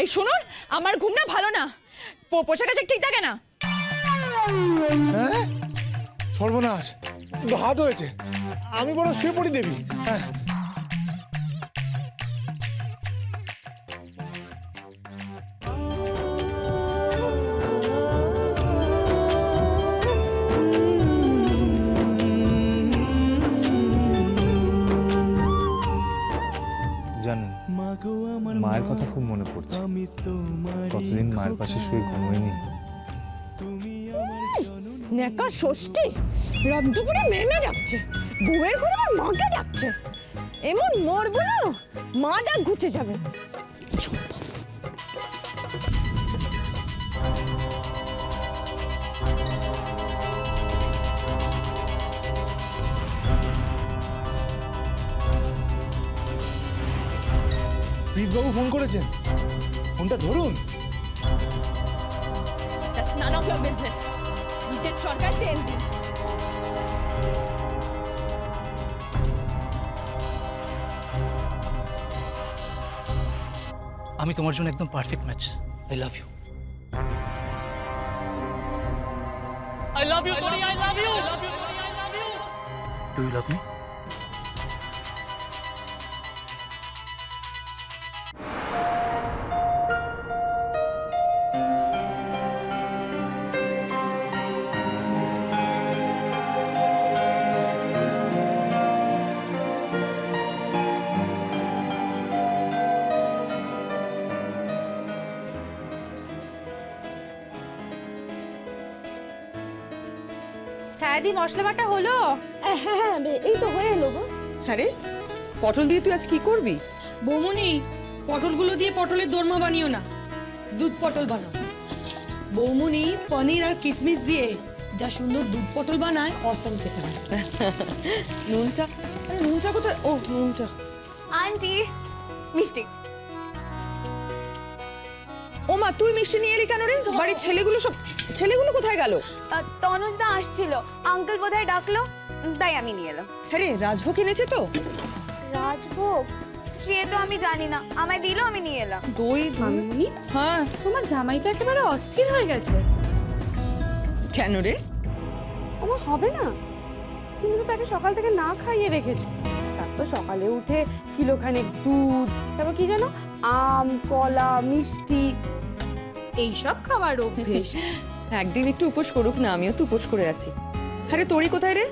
এই শুনুন, আমার ঘুম না ভালো না, পোশাক আশাক ঠিক থাকে না। হ্যাঁ, সর্বনাশ, ভাত হয়েছে। আমি বড় শুয়ে পড়ি দেবী। হ্যাঁ, জানেন, মায়ের কথা খুব মনে পড়ছে। কতদিন মায়ের পাশে শুয়ে ঘুমোয়নি। নেকা ষষ্ঠী রাত দুপুরে মেমে ডাকছে, বউয়ের ঘরে আমার মাকে ডাকছে। এমন মরবো না, মা ডাক ঘুচে যাবে। প্রীতবাবু ফোন করেছেন, ফোনটা ধরুন। That's none of your business. নিজের চরকায় তেল দিন। আমি তোমার জন্য একদম perfect match. I love you. I love you, Tony. I love you. Do you love me? ছায়াদি মশলা বাটা হলো? হ্যাঁ হ্যাঁ, এই তো হয়ে এলো গো। আরে পটল দিয়ে তুই আজ কি করবি? বৌমনি, পটলগুলো দিয়ে পটলের দোরমা বানিও না, দুধ পটল বানাও। বৌমনি পনির আর কিশমিশ দিয়ে যা সুন্দর দুধ পটল বানায়, অসম খেতে হয়। নুনটা, আরে নুনটা কোথায়? ও নুনটা। আন্টি মিষ্টি। ও মা, তুই মিষ্টি নিয়ে এলি কেন রে? বাড়ির ছেলেগুলো কোথায় গেল? তনুজদা আসছিল, আঙ্কেল বোধহয় ডাকলো, তাই আমি নিয়ে এলাম। হ্যাঁ রে, রাজভোগ এনেছে তো? রাজভোগ সে তো আমি জানি না, আমায় দিল, আমি নিয়ে এলাম। দই মামুনি, হ্যাঁ। তোমার জামাই তো একেবারে অস্থির হয়ে গেছে। কেন রে? আমার হবে না, তুমি তো তাকে সকাল থেকে না খাইয়ে রেখেছো। তার তো সকালে উঠে কিলোখানেক দুধ, তারপর কি জানো, আম, কলা, মিষ্টি, এইসব খাওয়ার অভ্যেস। একদিন একটু উপোস করুক না, আমিও তো উপোস করে আছি। আরে তোরই কোথায় রে?